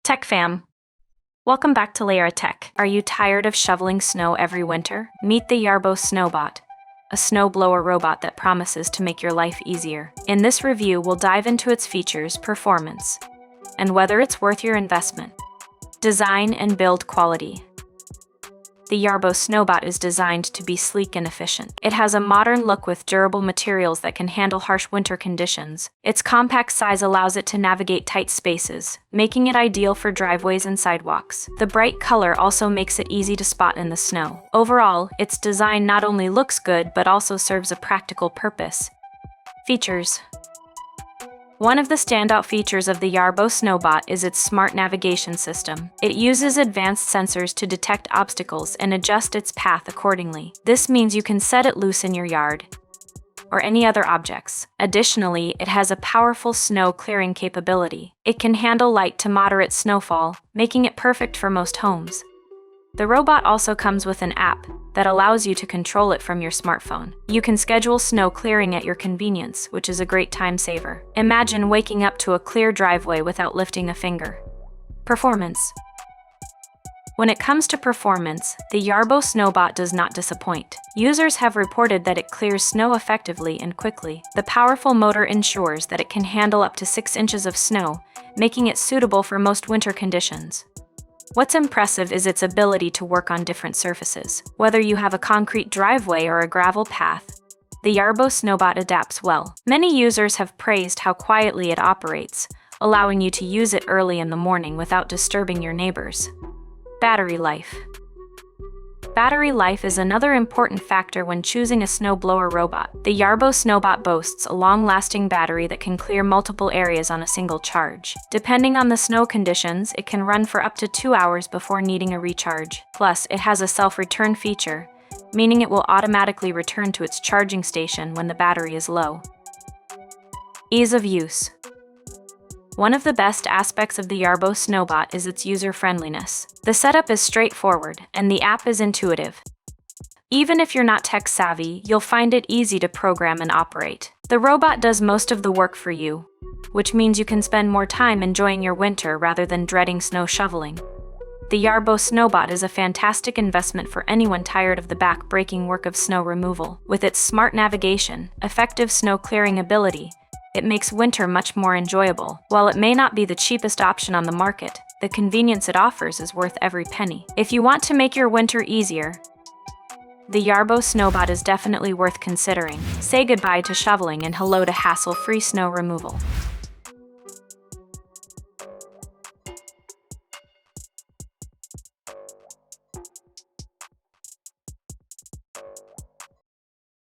Tech fam, welcome back to Layera Tech. Are you tired of shoveling snow every winter? Meet the YARBO SNOWBOT, a snowblower robot that promises to make your life easier. In this review, we'll dive into its features, performance, and whether it's worth your investment. Design and build quality. The YARBO SNOWBOT is designed to be sleek and efficient. It has a modern look with durable materials that can handle harsh winter conditions. Its compact size allows it to navigate tight spaces, making it ideal for driveways and sidewalks. The bright color also makes it easy to spot in the snow. Overall, its design not only looks good but also serves a practical purpose. Features. One of the standout features of the YARBO SNOWBOT is its smart navigation system. It uses advanced sensors to detect obstacles and adjust its path accordingly. This means you can set it loose in your yard or any other objects. Additionally, it has a powerful snow clearing capability. It can handle light to moderate snowfall, making it perfect for most homes. The robot also comes with an app that allows you to control it from your smartphone. You can schedule snow clearing at your convenience, which is a great time saver. Imagine waking up to a clear driveway without lifting a finger. Performance. When it comes to performance, the YARBO SNOWBOT does not disappoint. Users have reported that it clears snow effectively and quickly. The powerful motor ensures that it can handle up to 6 inches of snow, making it suitable for most winter conditions. What's impressive is its ability to work on different surfaces. Whether you have a concrete driveway or a gravel path, the YARBO SNOWBOT adapts well. Many users have praised how quietly it operates, allowing you to use it early in the morning without disturbing your neighbors. Battery life. Battery life is another important factor when choosing a snowblower robot. The YARBO SNOWBOT boasts a long-lasting battery that can clear multiple areas on a single charge. Depending on the snow conditions, it can run for up to 2 hours before needing a recharge. Plus, it has a self-return feature, meaning it will automatically return to its charging station when the battery is low. Ease of use. One of the best aspects of the YARBO SNOWBOT is its user-friendliness. The setup is straightforward, and the app is intuitive. Even if you're not tech-savvy, you'll find it easy to program and operate. The robot does most of the work for you, which means you can spend more time enjoying your winter rather than dreading snow shoveling. The YARBO SNOWBOT is a fantastic investment for anyone tired of the back-breaking work of snow removal. With its smart navigation, effective snow-clearing ability, it makes winter much more enjoyable. While it may not be the cheapest option on the market, the convenience it offers is worth every penny. If you want to make your winter easier, the YARBO SNOWBOT is definitely worth considering. Say goodbye to shoveling and hello to hassle-free snow removal.